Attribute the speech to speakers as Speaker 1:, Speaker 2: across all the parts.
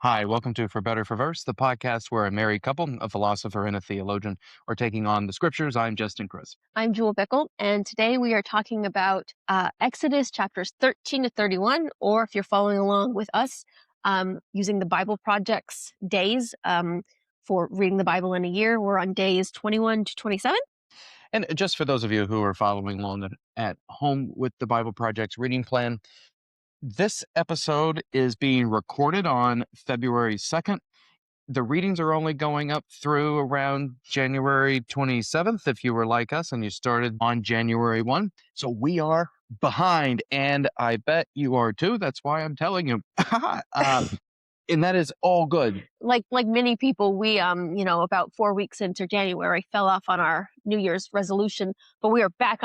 Speaker 1: Hi, welcome to For Better for Verse, the podcast where a married couple, a philosopher, and a theologian are taking on the scriptures. I'm Justin Chris.
Speaker 2: I'm Jewelle Bickle, and today we are talking about Exodus chapters 13 to 31, or if you're following along with us, using the Bible Project's days for reading the Bible in a year, we're on days 21 to 27.
Speaker 1: And just for those of you who are following along at home with the Bible Project's reading plan, this episode is being recorded on February 2nd. The readings are only going up through around January 27th if you were like us and you started on January 1. So we are behind, and I bet you are too. That's why I'm telling you. And that is all good.
Speaker 2: Like many people, we about 4 weeks into January fell off on our New Year's resolution, but we're back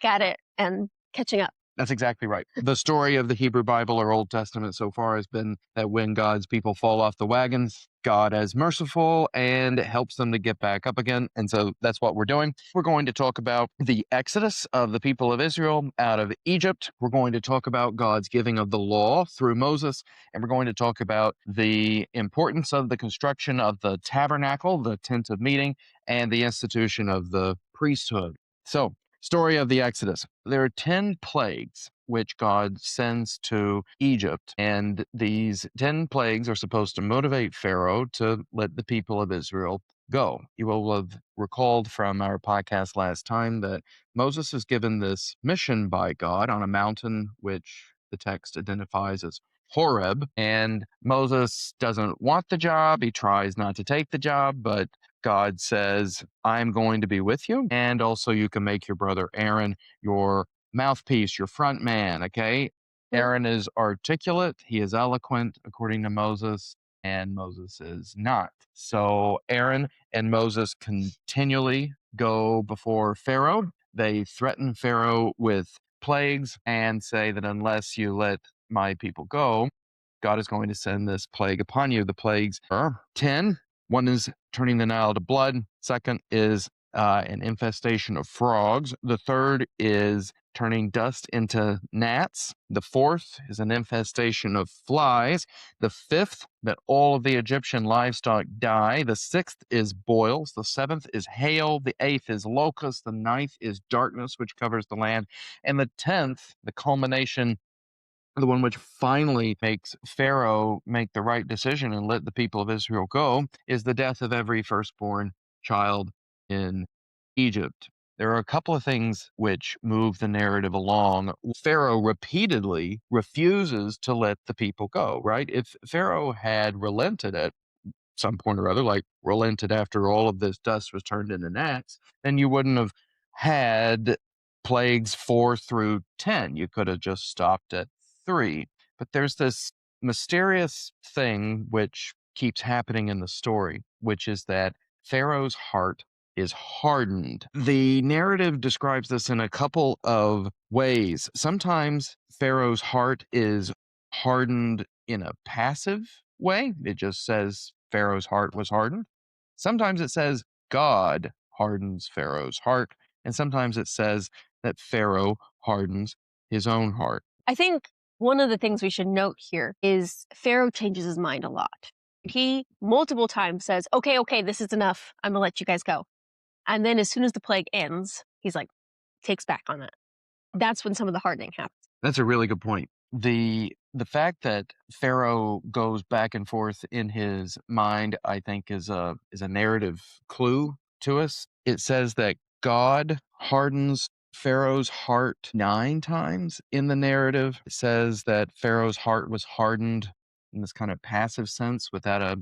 Speaker 2: at it and catching up.
Speaker 1: That's exactly right. The story of the Hebrew Bible or Old Testament so far has been that when God's people fall off the wagons, God is merciful and helps them to get back up again. And so that's what we're doing. We're going to talk about the exodus of the people of Israel out of Egypt. We're going to talk about God's giving of the law through Moses. And we're going to talk about the importance of the construction of the tabernacle, the tent of meeting, and the institution of the priesthood. So, story of the Exodus. There are 10 plagues which God sends to Egypt, and these 10 plagues are supposed to motivate Pharaoh to let the people of Israel go. You will have recalled from our podcast last time that Moses is given this mission by God on a mountain which the text identifies as Horeb, and Moses doesn't want the job. He tries not to take the job, but God says, I'm going to be with you. And also you can make your brother Aaron your mouthpiece, your front man, okay? Aaron is articulate. He is eloquent, according to Moses, and Moses is not. So Aaron and Moses continually go before Pharaoh. They threaten Pharaoh with plagues and say that unless you let my people go, God is going to send this plague upon you. The plagues are 10. One is turning the Nile to blood. Second is an infestation of frogs. The third is turning dust into gnats. The fourth is an infestation of flies. The fifth, that all of the Egyptian livestock die. The sixth is boils. The seventh is hail. The eighth is locusts. The ninth is darkness, which covers the land. And the 10th, the culmination, the one which finally makes Pharaoh make the right decision and let the people of Israel go, is the death of every firstborn child in Egypt. There are a couple of things which move the narrative along. Pharaoh repeatedly refuses to let the people go, right? If Pharaoh had relented at some point or other, like relented after all of this dust was turned into gnats, then you wouldn't have had plagues 4 through 10. You could have just stopped at 3. But there's this mysterious thing which keeps happening in the story, which is that Pharaoh's heart is hardened. The narrative describes this in a couple of ways. Sometimes Pharaoh's heart is hardened in a passive way. It just says Pharaoh's heart was hardened. Sometimes it says God hardens Pharaoh's heart. And sometimes it says that Pharaoh hardens his own heart.
Speaker 2: I think one of the things we should note here is Pharaoh changes his mind a lot. He multiple times says, okay, this is enough. I'm going to let you guys go. And then as soon as the plague ends, he's like, takes back on that. That's when some of the hardening happens.
Speaker 1: That's a really good point. The fact that Pharaoh goes back and forth in his mind, I think, is a narrative clue to us. It says that God hardens Pharaoh's heart 9 times in the narrative. It says that Pharaoh's heart was hardened in this kind of passive sense without a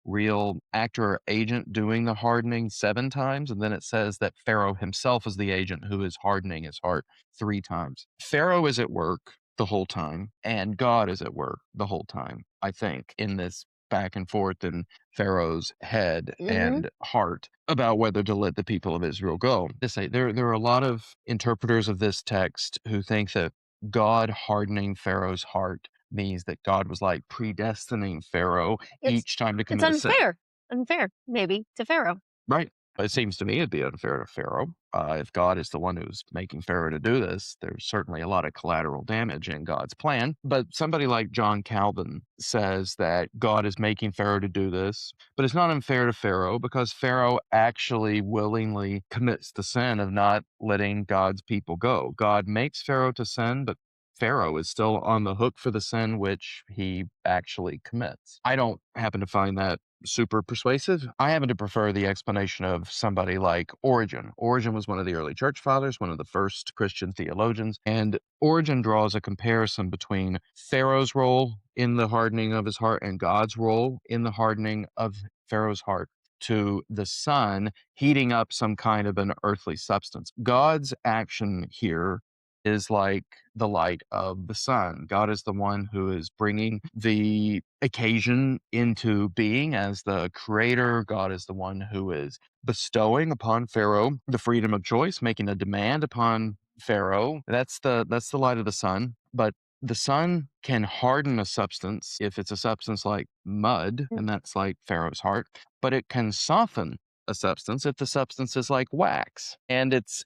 Speaker 1: real actor or agent doing the hardening 7 times. And then it says that Pharaoh himself is the agent who is hardening his heart 3 times. Pharaoh is at work the whole time, and God is at work the whole time, I think, in this back and forth in Pharaoh's head and heart about whether to let the people of Israel go. To say there are a lot of interpreters of this text who think that God hardening Pharaoh's heart means that God was like predestining Pharaoh each time to
Speaker 2: It's
Speaker 1: commit a sin.
Speaker 2: unfair, maybe, to Pharaoh.
Speaker 1: Right. It seems to me it'd be unfair to Pharaoh. If God is the one who's making Pharaoh to do this, there's certainly a lot of collateral damage in God's plan. But somebody like John Calvin says that God is making Pharaoh to do this, but it's not unfair to Pharaoh because Pharaoh actually willingly commits the sin of not letting God's people go. God makes Pharaoh to sin, but Pharaoh is still on the hook for the sin which he actually commits. I don't happen to find that super persuasive. I happen to prefer the explanation of somebody like Origen. Origen was one of the early church fathers, one of the first Christian theologians, and Origen draws a comparison between Pharaoh's role in the hardening of his heart and God's role in the hardening of Pharaoh's heart to the sun heating up some kind of an earthly substance. God's action here is like the light of the sun. God is the one who is bringing the occasion into being as the creator. God is the one who is bestowing upon Pharaoh the freedom of choice, making a demand upon Pharaoh. That's the light of the sun. But the sun can harden a substance if it's a substance like mud, and that's like Pharaoh's heart, but it can soften a substance if the substance is like wax. And it's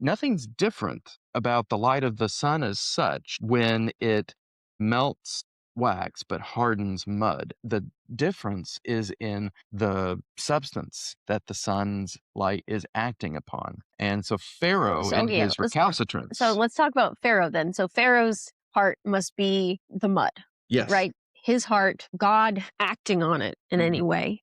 Speaker 1: nothing's different about the light of the sun as such when it melts wax but hardens mud. The difference is in the substance that the sun's light is acting upon. And so Pharaoh
Speaker 2: So
Speaker 1: in
Speaker 2: yeah,
Speaker 1: his
Speaker 2: let's
Speaker 1: recalcitrance.
Speaker 2: talk about Pharaoh then. So Pharaoh's heart must be the mud,
Speaker 1: Yes.
Speaker 2: right? His heart, God acting on it in any
Speaker 1: Mhm.
Speaker 2: way,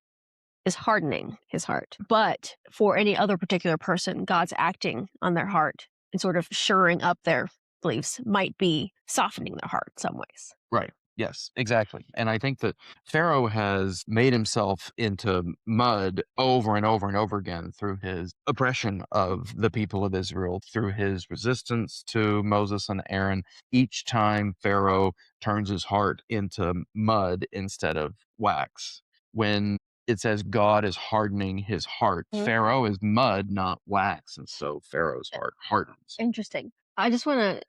Speaker 2: is hardening his heart. But for any other particular person, God's acting on their heart and sort of shoring up their beliefs might be softening their heart in some ways.
Speaker 1: Right. Yes, exactly. And I think that Pharaoh has made himself into mud over and over and over again through his oppression of the people of Israel, through his resistance to Moses and Aaron. Each time Pharaoh turns his heart into mud instead of wax. When it says God is hardening his heart,
Speaker 2: Mhm.
Speaker 1: Pharaoh is mud, not wax. And so Pharaoh's heart hardens.
Speaker 2: Interesting. I just want to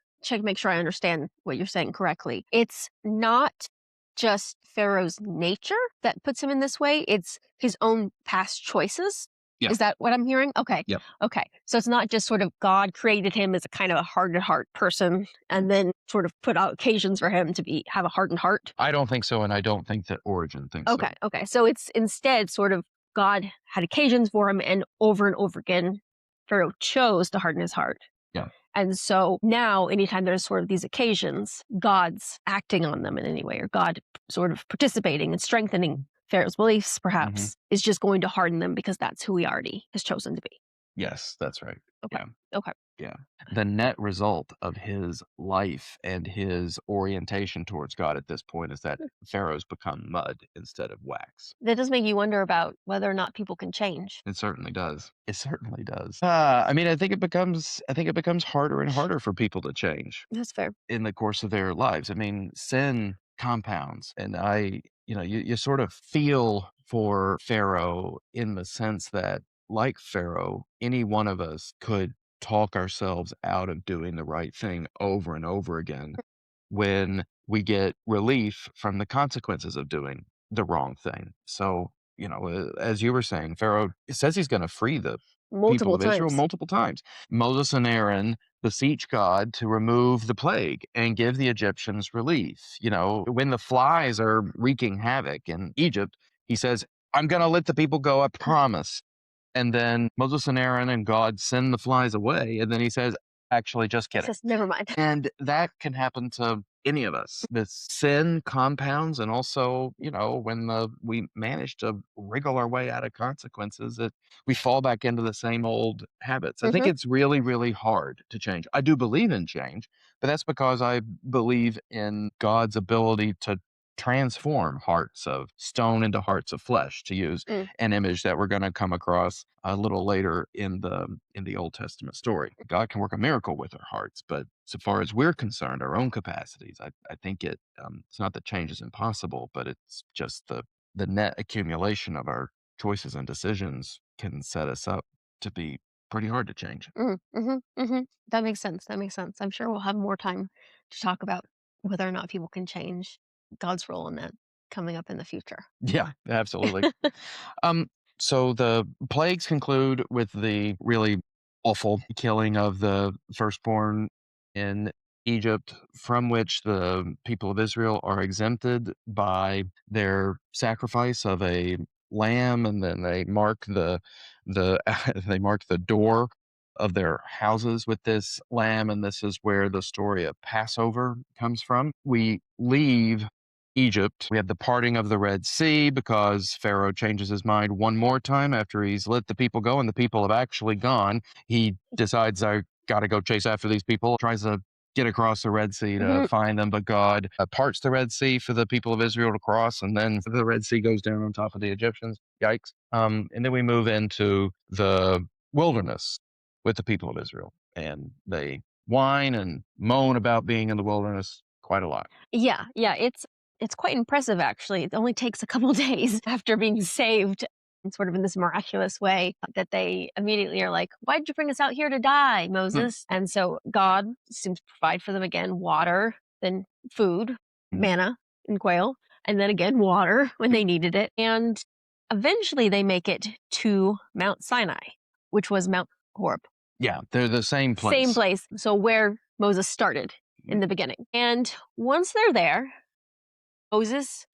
Speaker 2: make sure I understand what you're saying correctly. It's not just Pharaoh's nature that puts him in this way, it's his own past choices.
Speaker 1: Yeah.
Speaker 2: Is that what I'm hearing? Okay.
Speaker 1: Yep.
Speaker 2: Okay. So it's not just sort of God created him as a kind of a hardened heart person and then sort of put out occasions for him to have a hardened heart.
Speaker 1: I don't think so, and I don't think that Origin thinks so.
Speaker 2: Okay. Okay. So it's instead sort of God had occasions for him and over again, Pharaoh chose to harden his heart.
Speaker 1: Yeah.
Speaker 2: And so now, anytime there's sort of these occasions, God's acting on them in any way, or God sort of participating and strengthening Pharaoh's beliefs, perhaps, is just going to harden them because that's who he already has chosen to be.
Speaker 1: Yes, that's right.
Speaker 2: Okay.
Speaker 1: Yeah.
Speaker 2: Okay.
Speaker 1: Yeah. The net result of his life and his orientation towards God at this point is that Pharaoh's become mud instead of wax.
Speaker 2: That does make you wonder about whether or not people can change.
Speaker 1: It certainly does. It certainly does. I mean, I think it becomes harder and harder for people to change
Speaker 2: That's fair.
Speaker 1: in the course of their lives. I mean, sin compounds, and you sort of feel for Pharaoh in the sense that, like Pharaoh, any one of us could talk ourselves out of doing the right thing over and over again when we get relief from the consequences of doing the wrong thing. So, as you were saying, Pharaoh says he's going to free the people
Speaker 2: Multiple
Speaker 1: of Israel
Speaker 2: times.
Speaker 1: multiple times. Moses and Aaron beseech God to remove the plague and give the Egyptians relief. When the flies are wreaking havoc in Egypt, he says, I'm going to let the people go, I promise. And then Moses and Aaron and God send the flies away. And then he says, actually, just
Speaker 2: He
Speaker 1: kidding.
Speaker 2: says, never mind.
Speaker 1: And that can happen to any of us. The sin compounds, and also, when we manage to wriggle our way out of consequences, we fall back into the same old habits. I think it's really, really hard to change. I do believe in change, but that's because I believe in God's ability to transform hearts of stone into hearts of flesh, to use an image that we're going to come across a little later in the Old Testament story. God can work a miracle with our hearts, but so far as we're concerned, our own capacities, I think it's not that change is impossible, but it's just the net accumulation of our choices and decisions can set us up to be pretty hard to change.
Speaker 2: That makes sense. That makes sense. I'm sure we'll have more time to talk about whether or not people can change God's role in that coming up in the future.
Speaker 1: Yeah, absolutely. Um, So the plagues conclude with the really awful killing of the firstborn in Egypt, from which the people of Israel are exempted by their sacrifice of a lamb, and then they mark the they mark the door of their houses with this lamb, and this is where the story of Passover comes from. We leave Egypt. We have the parting of the Red Sea because Pharaoh changes his mind one more time after he's let the people go and the people have actually gone. He decides, I got to go chase after these people, tries to get across the Red Sea to find them, but God parts the Red Sea for the people of Israel to cross, and then the Red Sea goes down on top of the Egyptians. Yikes. And then we move into the wilderness with the people of Israel, and they whine and moan about being in the wilderness quite a lot.
Speaker 2: Yeah, yeah, it's quite impressive actually. It only takes a couple days after being saved and sort of in this miraculous way that they immediately are like, "Why did you bring us out here to die, Moses?" And so God seems to provide for them again water, then food, manna and quail, and then again water when they needed it. And eventually they make it to Mount Sinai, which was Mount Horeb.
Speaker 1: Yeah, they're the same place.
Speaker 2: Same place. So where Moses started in the beginning. And once they're there, Moses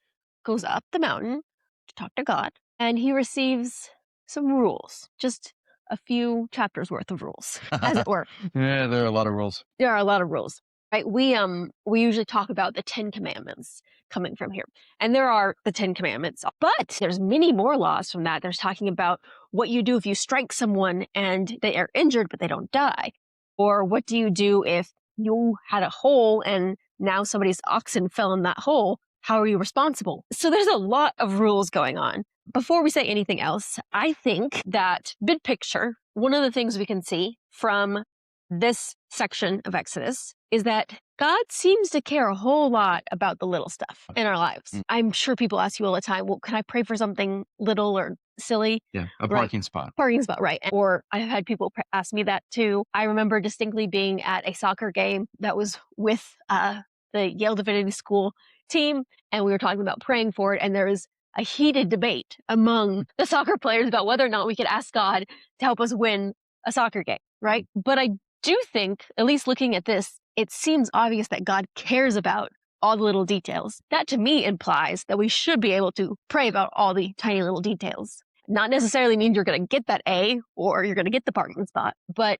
Speaker 2: goes up the mountain to talk to God, and he receives some rules, just a few chapters worth of rules, as it were.
Speaker 1: Yeah, there are a lot of rules.
Speaker 2: There are a lot of rules, right? We usually talk about the 10 commandments coming from here. And there are the 10 commandments, but there's many more laws from that. There's talking about what you do if you strike someone and they are injured but they don't die. Or what do you do if you had a hole and now somebody's oxen fell in that hole? How are you responsible? So there's a lot of rules going on. Before we say anything else, I think that big picture, one of the things we can see from this section of Exodus is that God seems to care a whole lot about the little stuff in our lives. I'm sure people ask you all the time, well, can I pray for something little or silly?
Speaker 1: Yeah, a parking spot.
Speaker 2: Parking spot, right. Or I've had people ask me that too. I remember distinctly being at a soccer game that was with the Yale Divinity School team, and we were talking about praying for it, and there was a heated debate among the soccer players about whether or not we could ask God to help us win a soccer game, right? But I do think, at least looking at this, it seems obvious that God cares about all the little details. That to me implies that we should be able to pray about all the tiny little details. Not necessarily means you're going to get that A or you're going to get the parking spot, but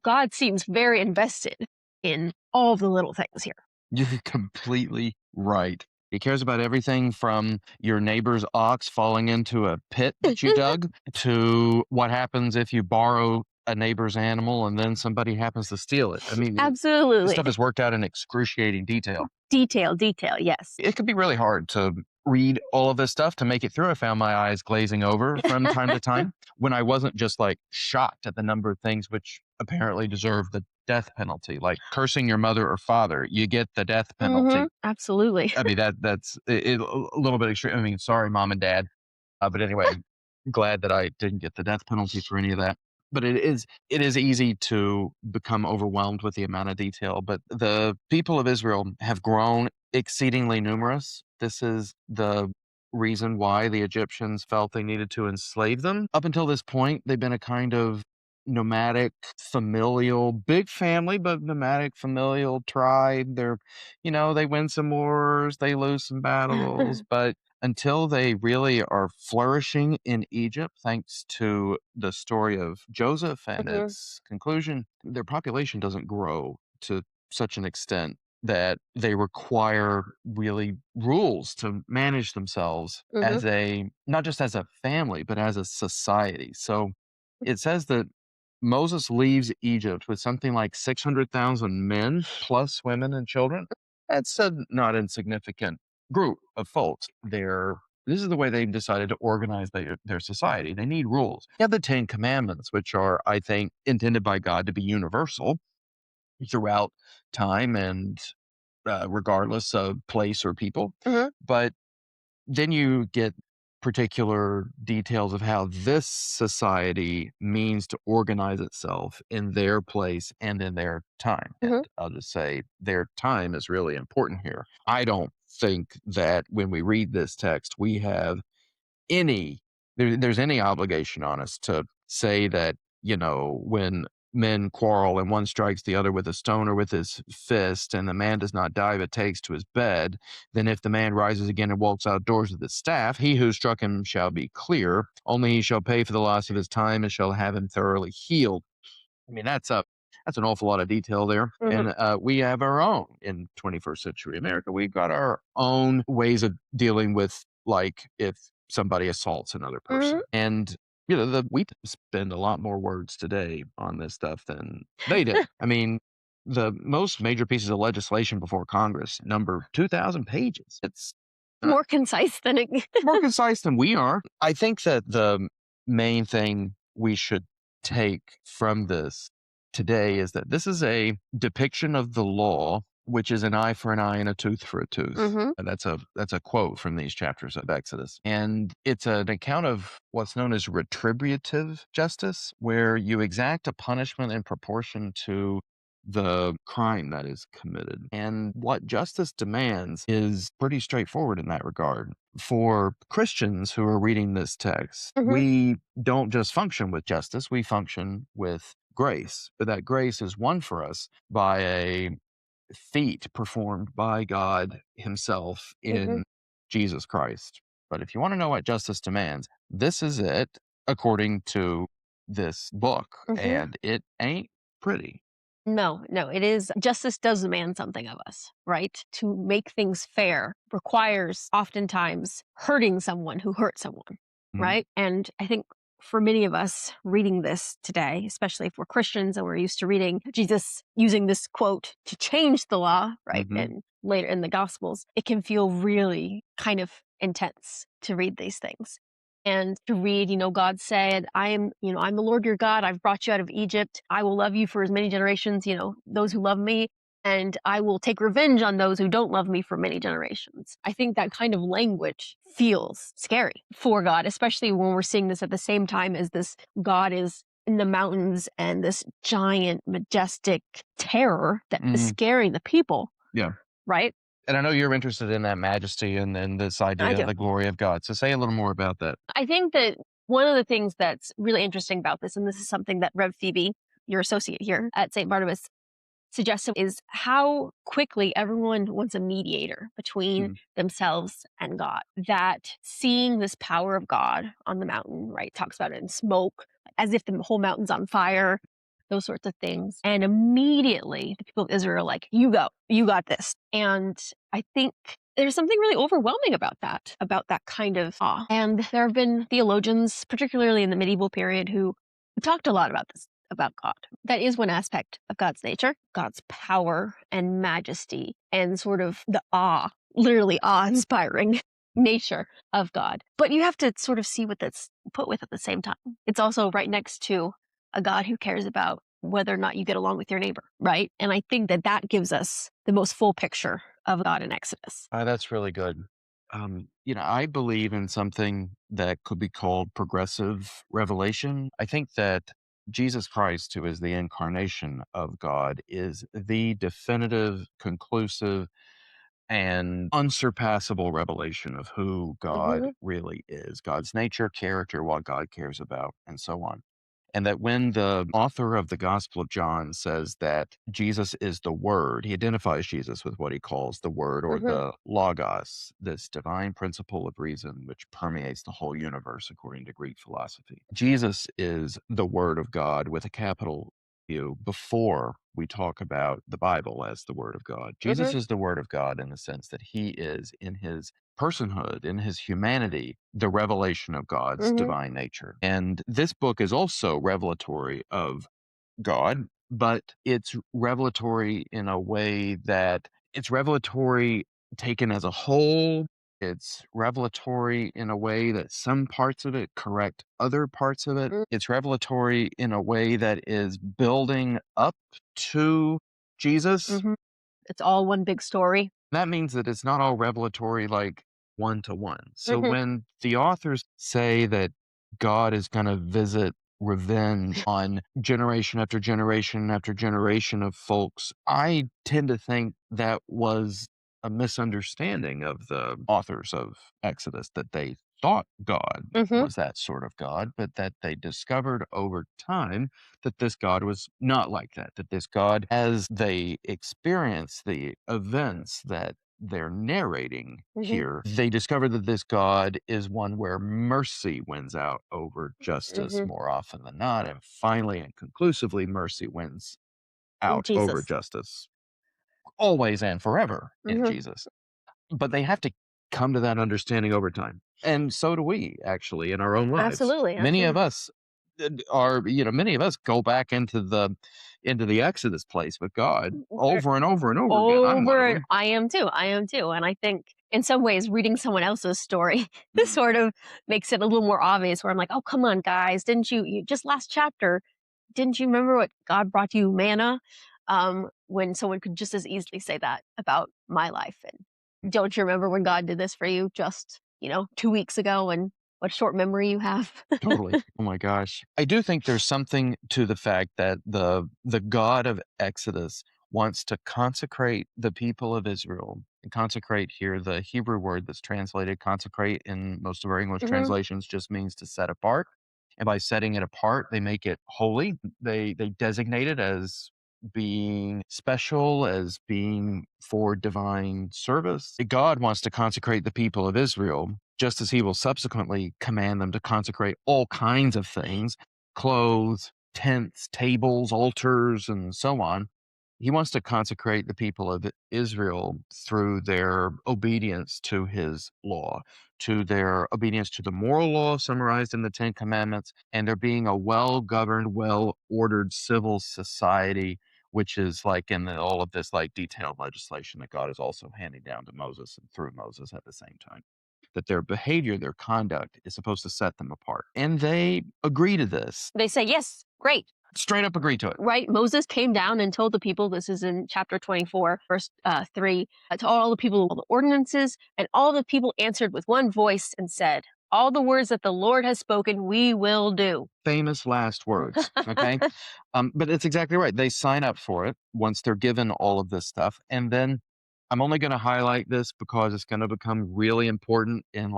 Speaker 2: God seems very invested in all the little things here.
Speaker 1: You're completely right. He cares about everything from your neighbor's ox falling into a pit that you dug to what happens if you borrow a neighbor's animal and then somebody happens to steal it. I mean, this
Speaker 2: Absolutely.
Speaker 1: stuff is worked out in excruciating detail.
Speaker 2: Detail, yes.
Speaker 1: It could be really hard to read all of this stuff to make it through. I found my eyes glazing over from time to time when I wasn't just like shocked at the number of things which apparently deserve the death penalty, like cursing your mother or father, you get the death penalty.
Speaker 2: Absolutely.
Speaker 1: I mean, that's a little bit extreme. I mean, sorry, mom and dad. But anyway, glad that I didn't get the death penalty for any of that. But it is easy to become overwhelmed with the amount of detail. But the people of Israel have grown exceedingly numerous. This is the reason why the Egyptians felt they needed to enslave them. Up until this point, they've been a kind of nomadic, familial, big family, but nomadic, familial tribe. They win some wars, they lose some battles, but until they really are flourishing in Egypt, thanks to the story of Joseph and its conclusion, their population doesn't grow to such an extent that they require really rules to manage themselves as not just as a family, but as a society. So it says that Moses leaves Egypt with something like 600,000 men plus women and children. That's a not insignificant group of folks. This is the way they've decided to organize their society. They need rules. You have the 10 Commandments, which are, I think, intended by God to be universal throughout time and regardless of place or people. But then you get particular details of how this society means to organize itself in their place and in their time. And I'll just say their time is really important here. I don't think that when we read this text, we have any there's any obligation on us to say that, when men quarrel and one strikes the other with a stone or with his fist, and the man does not die but takes to his bed, then if the man rises again and walks outdoors with his staff, he who struck him shall be clear. Only he shall pay for the loss of his time and shall have him thoroughly healed. I mean, that's an awful lot of detail there.
Speaker 2: Mhm.
Speaker 1: And we have our own in 21st century America. We've got our own ways of dealing with, like, if somebody assaults another person.
Speaker 2: Mhm.
Speaker 1: And, we spend a lot more words today on this stuff than they did. I mean, the most major pieces of legislation before Congress number 2,000 pages. It's
Speaker 2: More concise than it.
Speaker 1: more concise than we are. I think that the main thing we should take from this today is that this is a depiction of the law, which is an eye for an eye and a tooth for a tooth.
Speaker 2: Mhm.
Speaker 1: And that's a quote from these chapters of Exodus. And it's an account of what's known as retributive justice, where you exact a punishment in proportion to the crime that is committed. And what justice demands is pretty straightforward in that regard. For Christians who are reading this text,
Speaker 2: Mhm.
Speaker 1: we don't just function with justice, we function with grace. But that grace is won for us by a feat performed by God Himself
Speaker 2: Mhm.
Speaker 1: in Jesus Christ. But if you want to know what justice demands, this is it according to this book.
Speaker 2: Mhm.
Speaker 1: And it ain't pretty.
Speaker 2: No, no, it is justice does demand something of us, right? To make things fair requires oftentimes hurting someone who hurt someone,
Speaker 1: Mhm.
Speaker 2: right? And I think for many of us reading this today, especially if we're Christians and we're used to reading Jesus using this quote to change the law, right?
Speaker 1: Mhm.
Speaker 2: And later in the Gospels, it can feel really kind of intense to read these things. And to read, God said, I'm the Lord your God. I've brought you out of Egypt. I will love you for as many generations, those who love me, and I will take revenge on those who don't love me for many generations. I think that kind of language feels scary for God, especially when we're seeing this at the same time as this God is in the mountains and this giant, majestic terror that is
Speaker 1: Mhm.
Speaker 2: scaring the people,
Speaker 1: Yeah.
Speaker 2: right?
Speaker 1: And I know you're interested in that majesty and this
Speaker 2: I
Speaker 1: idea of
Speaker 2: do.
Speaker 1: the glory of God. So say a little more about that.
Speaker 2: I think that one of the things that's really interesting about this, and this is something that Rev Phoebe, your associate here at St. Barnabas, suggested, is how quickly everyone wants a mediator between
Speaker 1: Mhm.
Speaker 2: themselves and God. That seeing this power of God on the mountain, right, talks about it in smoke, as if the whole mountain's on fire, those sorts of things. And immediately the people of Israel are like, you go, you got this. And I think there's something really overwhelming about that kind of awe. And there have been theologians, particularly in the medieval period, who talked a lot about this, about God. That is one aspect of God's nature, God's power and majesty, and sort of the awe, literally awe inspiring nature of God. But you have to sort of see what that's put with at the same time. It's also right next to a God who cares about whether or not you get along with your neighbor, right? And I think that that gives us the most full picture of God in Exodus.
Speaker 1: That's really good. I believe in something that could be called progressive revelation. I think that Jesus Christ, who is the incarnation of God, is the definitive, conclusive, and unsurpassable revelation of who God
Speaker 2: Hmm.
Speaker 1: really is, God's nature, character, what God cares about, and so on. And that when the author of the Gospel of John says that Jesus is the Word, he identifies Jesus with what he calls the Word or
Speaker 2: Hmm.
Speaker 1: the Logos, this divine principle of reason which permeates the whole universe, according to Greek philosophy. Jesus is the Word of God with a capital U before we talk about the Bible as the Word of God. Jesus
Speaker 2: Hmm.
Speaker 1: is the Word of God in the sense that he is, in his personhood, in his humanity, the revelation of God's
Speaker 2: Hmm.
Speaker 1: divine nature. And this book is also revelatory of God, but it's revelatory in a way that it's revelatory taken as a whole. It's revelatory in a way that some parts of it correct other parts of it. It's revelatory in a way that is building up to Jesus.
Speaker 2: Hmm. It's all one big story.
Speaker 1: That means that it's not all revelatory like one to one. So
Speaker 2: Hmm.
Speaker 1: when the authors say that God is going to visit revenge on generation after generation after generation of folks, I tend to think that was a misunderstanding of the authors of Exodus, that they thought God
Speaker 2: Mhm.
Speaker 1: was that sort of God, but that they discovered over time that this God was not like that, that this God, as they experience the events that they're narrating here, they discover that this God is one where mercy wins out over justice more often than not. And finally and conclusively, mercy wins out over
Speaker 2: Jesus.
Speaker 1: justice always and forever in Jesus. But they have to come to that understanding over time. And so do we actually in our own lives.
Speaker 2: Absolutely.
Speaker 1: Many of
Speaker 2: Absolutely.
Speaker 1: us are, many of us go back into the Exodus place with God over and over and over again. I'm one of them.
Speaker 2: I am too. I am too. And I think in some ways reading someone else's story sort of makes it a little more obvious where I'm like, oh, come on, guys. Didn't you just last chapter, didn't you remember what God brought you manna? When someone could just as easily say that about my life. And don't you remember when God did this for you just, 2 weeks ago, and what short memory you have?
Speaker 1: Totally. Oh my gosh. I do think there's something to the fact that the God of Exodus wants to consecrate the people of Israel. And consecrate here, the Hebrew word that's translated consecrate in most of our English translations just means to set apart. And by setting it apart, they make it holy. They designate it as being special, as being for divine service. God wants to consecrate the people of Israel, just as he will subsequently command them to consecrate all kinds of things, clothes, tents, tables, altars, and so on. He wants to consecrate the people of Israel through their obedience to his law, to their obedience to the moral law summarized in the Ten Commandments, and there being a well-governed, well-ordered civil society, which is like in all of this like detailed legislation that God is also handing down to Moses and through Moses at the same time. That their behavior, their conduct is supposed to set them apart. And they agree to this.
Speaker 2: They say, yes, great.
Speaker 1: Straight up agree to it.
Speaker 2: Right. Moses came down and told the people, this is in chapter 24, verse 3, to all the people, all the ordinances, and all the people answered with one voice and said, all the words that the Lord has spoken, we will do.
Speaker 1: Famous last words. Okay. But it's exactly right. They sign up for it once they're given all of this stuff. And then I'm only going to highlight this because it's going to become really important in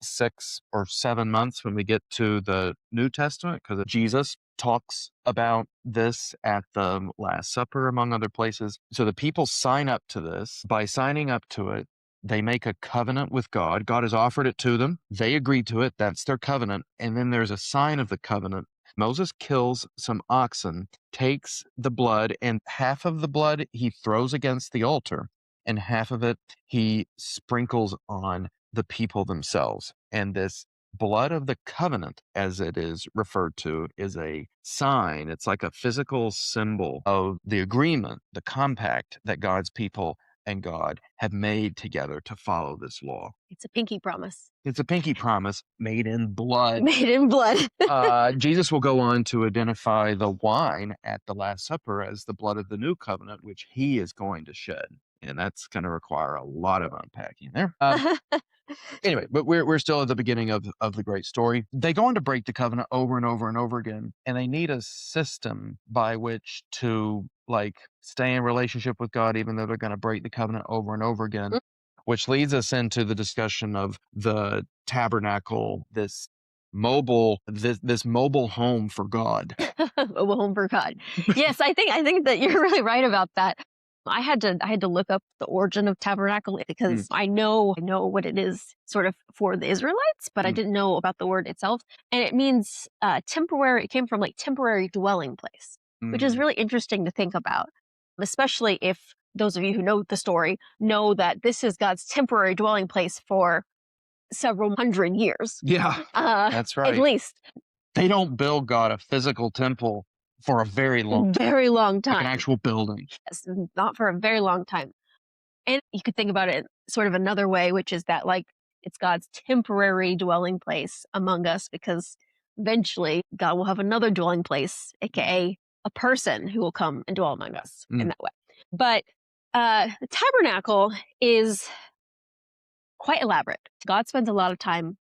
Speaker 1: 6 or 7 months when we get to the New Testament, because Jesus talks about this at the Last Supper, among other places. So the people sign up to this. By signing up to it, they make a covenant with God. God has offered it to them. They agree to it. That's their covenant. And then there's a sign of the covenant. Moses kills some oxen, takes the blood, and half of the blood he throws against the altar, and half of it he sprinkles on the people themselves. And this blood of the covenant, as it is referred to, is a sign. It's like a physical symbol of the agreement, the compact that God's people and God have made together to follow this law.
Speaker 2: It's a pinky promise.
Speaker 1: It's a pinky promise made in blood.
Speaker 2: Made in blood.
Speaker 1: Jesus will go on to identify the wine at the Last Supper as the blood of the new covenant, which he is going to shed. And that's going to require a lot of unpacking there. Anyway, but we're still at the beginning of the great story. They go on to break the covenant over and over and over again, and they need a system by which to stay in relationship with God, even though they're going to break the covenant over and over again, which leads us into the discussion of the tabernacle, this mobile home for God.
Speaker 2: Mobile home for God. Yes, I think that you're really right about that. I had to look up the origin of tabernacle because I know what it is sort of for the Israelites, but I didn't know about the word itself. And it means temporary. It came from temporary dwelling place, which is really interesting to think about, especially if those of you who know the story know that this is God's temporary dwelling place for several hundred years.
Speaker 1: Yeah, that's right.
Speaker 2: At least.
Speaker 1: They don't build God a physical temple for a very long time.
Speaker 2: Very long time.
Speaker 1: Like an actual building.
Speaker 2: Yes, not for a very long time. And you could think about it sort of another way, which is that it's God's temporary dwelling place among us, because eventually God will have another dwelling place, aka a person who will come and dwell among us in that way. But the tabernacle is quite elaborate. God spends a lot of time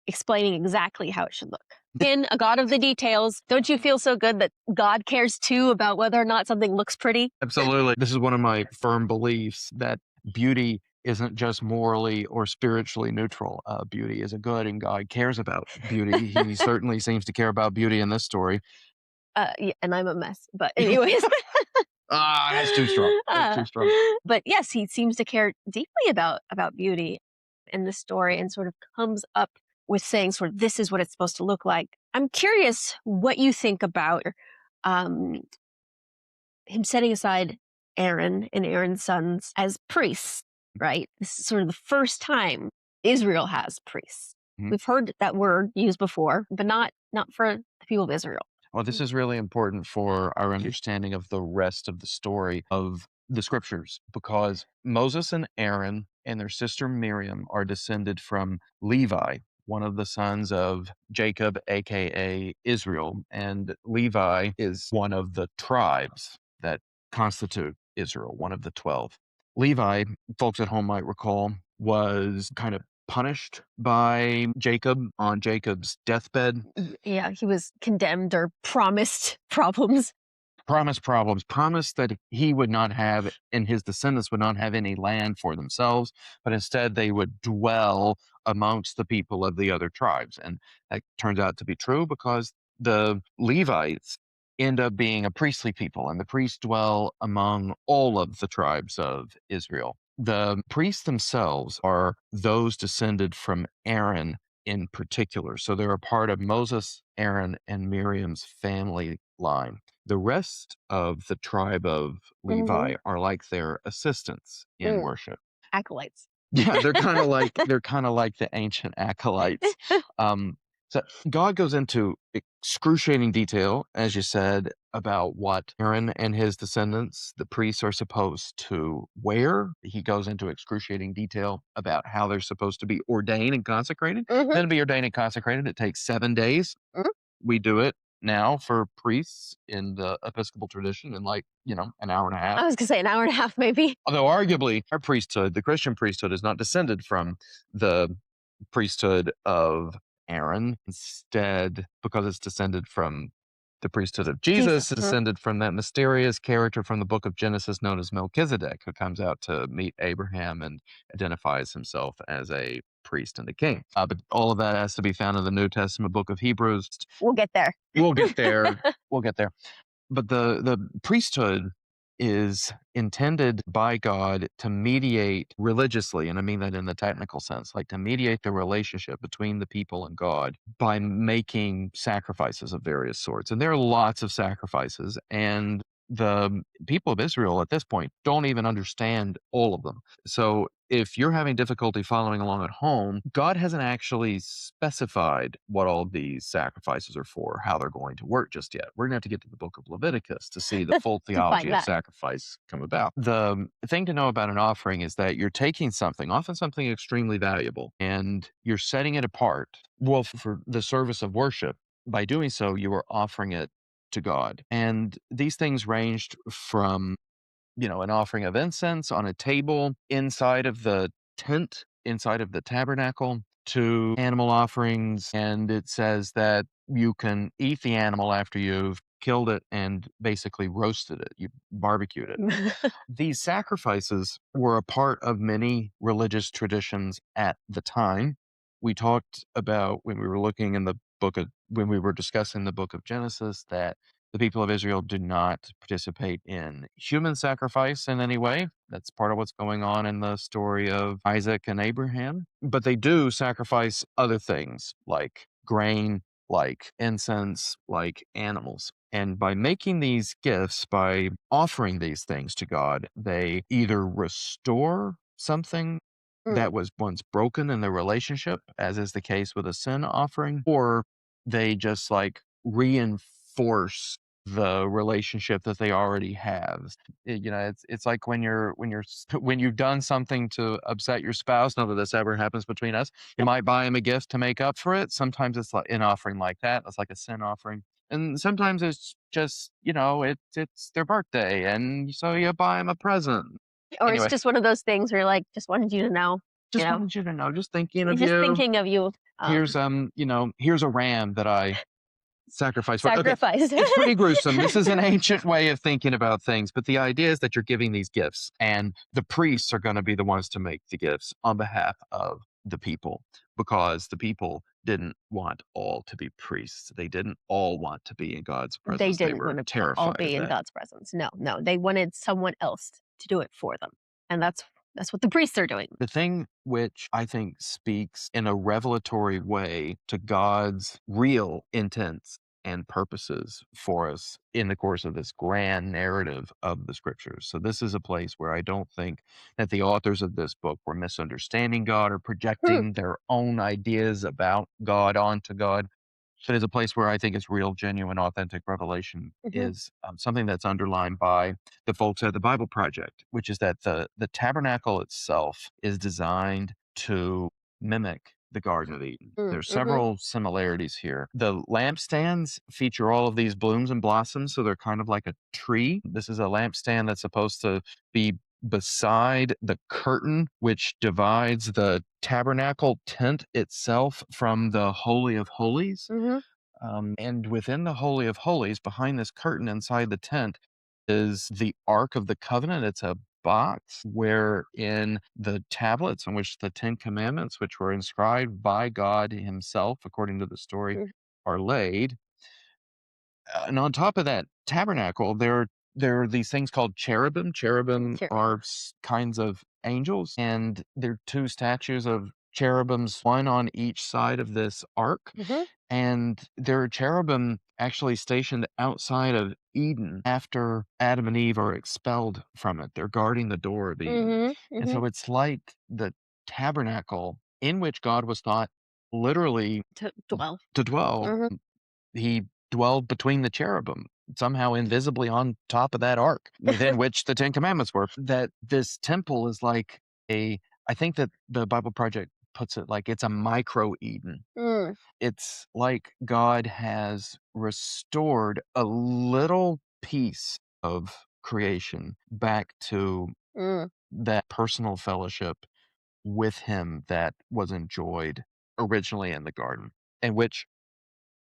Speaker 2: explaining exactly how it should look. In a God of the details, don't you feel so good that God cares too about whether or not something looks pretty?
Speaker 1: Absolutely. This is one of my firm beliefs, that beauty isn't just morally or spiritually neutral. Beauty is a good, and God cares about beauty. He certainly seems to care about beauty in this story.
Speaker 2: Yeah, and I'm a mess. But anyways,
Speaker 1: That's too strong. That's too strong.
Speaker 2: but yes, he seems to care deeply about beauty in the story, and sort of comes up with saying, sort of, this is what it's supposed to look like. I'm curious what you think about um, him setting aside Aaron and Aaron's sons as priests. Right, this is sort of the first time Israel has priests.
Speaker 1: Mhm.
Speaker 2: We've heard that word used before, but not for the people of Israel.
Speaker 1: Well, this is really important for our understanding of the rest of the story of the scriptures, because Moses and Aaron and their sister Miriam are descended from Levi, one of the sons of Jacob, aka Israel. And Levi is one of the tribes that constitute Israel, one of the 12. Levi, folks at home might recall, was kind of punished by Jacob on Jacob's deathbed.
Speaker 2: Yeah, he was condemned or promised problems.
Speaker 1: Promised problems, promised that he would not have, and his descendants would not have any land for themselves, but instead they would dwell amongst the people of the other tribes. And that turns out to be true, because the Levites end up being a priestly people, and the priests dwell among all of the tribes of Israel. The priests themselves are those descended from Aaron in particular. So they're a part of Moses, Aaron, and Miriam's family line. The rest of the tribe of Levi are like their assistants in worship.
Speaker 2: Acolytes.
Speaker 1: Yeah, they're kind of like the ancient acolytes. So God goes into excruciating detail, as you said, about what Aaron and his descendants, the priests, are supposed to wear. He goes into excruciating detail about how they're supposed to be ordained and consecrated. Then to be ordained and consecrated, it takes 7 days. We do it now for priests in the Episcopal tradition in, like, an hour and a half.
Speaker 2: I was gonna say an hour and a half, maybe.
Speaker 1: Although arguably our priesthood, the Christian priesthood, is not descended from the priesthood of Aaron. Instead, because it's descended from the priesthood of Jesus, it's descended from that mysterious character from the book of Genesis known as Melchizedek, who comes out to meet Abraham and identifies himself as a priest and a king. But all of that has to be found in the New Testament book of Hebrews.
Speaker 2: We'll get there.
Speaker 1: We'll get there. We'll get there. But the priesthood is intended by God to mediate religiously, and I mean that in the technical sense, like to mediate the relationship between the people and God by making sacrifices of various sorts. And there are lots of sacrifices, and the people of Israel at this point don't even understand all of them. So if you're having difficulty following along at home, God hasn't actually specified what all of these sacrifices are for, how they're going to work just yet. We're going to have to get to the book of Leviticus to see the full theology of sacrifice come about. The thing to know about an offering is that you're taking something, often something extremely valuable, and you're setting it apart, well, for the service of worship. By doing so, you are offering it to God. And these things ranged from an offering of incense on a table inside of the tent, inside of the tabernacle, to animal offerings. And it says that you can eat the animal after you've killed it and basically roasted it, you barbecued it. These sacrifices were a part of many religious traditions at the time. We talked about, when we were looking in the when we were discussing the book of Genesis, that the people of Israel do not participate in human sacrifice in any way. That's part of what's going on in the story of Isaac and Abraham. But they do sacrifice other things, like grain, like incense, like animals. And by making these gifts, by offering these things to God, they either restore something that was once broken in the relationship, as is the case with a sin offering, or they just like reinforce the relationship that they already have. It's like when when you've done something to upset your spouse. Not that this ever happens between us. You might buy them a gift to make up for it. Sometimes it's like an offering like that. It's like a sin offering. And sometimes it's just, it's their birthday, and so you buy them a present.
Speaker 2: Or
Speaker 1: Anyway.
Speaker 2: it's just one of those things where you're like, just wanted you to know.
Speaker 1: Just wanted you to know, just thinking of
Speaker 2: Just
Speaker 1: you.
Speaker 2: thinking of you.
Speaker 1: Here's here's a ram that I Sacrifice. Okay,
Speaker 2: sacrificed.
Speaker 1: it's pretty gruesome. This is an ancient way of thinking about things, but the idea is that you're giving these gifts, and the priests are going to be the ones to make the gifts on behalf of the people, because the people didn't want all to be priests. They didn't all want to be in God's
Speaker 2: They
Speaker 1: presence. They
Speaker 2: didn't
Speaker 1: were
Speaker 2: want to all
Speaker 1: terrified of
Speaker 2: be in
Speaker 1: that.
Speaker 2: God's presence. No, no, they wanted someone else to do it for them, and that's what the priests are doing.
Speaker 1: The thing which I think speaks in a revelatory way to God's real intents and purposes for us in the course of this grand narrative of the scriptures. So, this is a place where I don't think that the authors of this book were misunderstanding God or
Speaker 2: Hmm.
Speaker 1: projecting their own ideas about God onto God. It is a place where I think it's real, genuine, authentic revelation
Speaker 2: Hmm.
Speaker 1: is something that's underlined by the folks at the Bible Project, which is that the tabernacle itself is designed to mimic the Garden of Eden. There's
Speaker 2: Mm-hmm.
Speaker 1: several similarities here. The lampstands feature all of these blooms and blossoms, so they're kind of like a tree. This is a lampstand that's supposed to be beside the curtain which divides the tabernacle tent itself from the Holy of Holies.
Speaker 2: Hmm.
Speaker 1: And within the Holy of Holies, behind this curtain inside the tent, is the Ark of the Covenant. It's a box where in the tablets on which the Ten Commandments, which were inscribed by God Himself, according to the story, are laid. And on top of that tabernacle, there are these things called cherubim. Cherubim
Speaker 2: Sure.
Speaker 1: are kinds of angels, and they're two statues of cherubims, one on each side of this ark.
Speaker 2: Hmm.
Speaker 1: And there are cherubim actually stationed outside of Eden after Adam and Eve are expelled from it. They're guarding the door of Eden.
Speaker 2: Hmm.
Speaker 1: And
Speaker 2: Hmm.
Speaker 1: so it's like the tabernacle in which God was thought literally
Speaker 2: To dwell.
Speaker 1: to dwell.
Speaker 2: Hmm.
Speaker 1: He dwelled between the cherubim, somehow invisibly on top of that ark within which the Ten Commandments were. That this temple is like I think that the Bible Project puts it like it's a micro Eden.
Speaker 2: Mm,
Speaker 1: It's like God has restored a little piece of creation back to
Speaker 2: mm,
Speaker 1: that personal fellowship with Him that was enjoyed originally in the garden, and which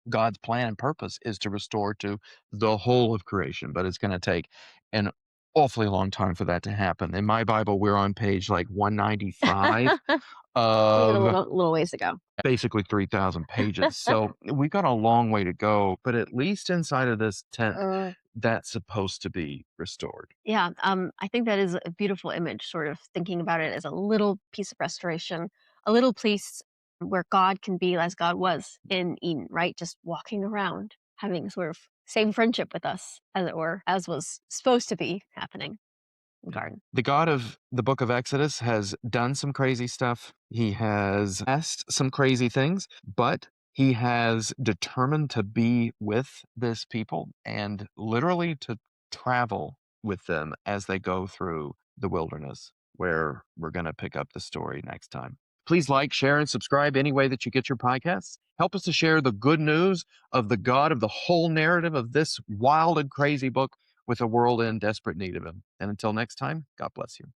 Speaker 1: God's plan and purpose is to restore to the whole of creation, but it's going to take an awfully long time for that to happen. In my Bible, we're on page like 195
Speaker 2: we got a
Speaker 1: of
Speaker 2: little ways to go.
Speaker 1: basically 3,000 pages. So we got a long way to go, but at least inside of this tent,
Speaker 2: Uh,
Speaker 1: that's supposed to be restored.
Speaker 2: yeah, I think that is a beautiful image, sort of thinking about it as a little piece of restoration, a little place where God can be as God was in Eden, right? Just walking around, having sort of same friendship with us, as it were, as was supposed to be happening in the garden.
Speaker 1: The God of the book of Exodus has done some crazy stuff. He has asked some crazy things, but he has determined to be with this people and literally to travel with them as they go through the wilderness, where we're going to pick up the story next time. Please like, share, and subscribe any way that you get your podcasts. Help us to share the good news of the God of the whole narrative of this wild and crazy book with a world in desperate need of Him. And until next time, God bless you.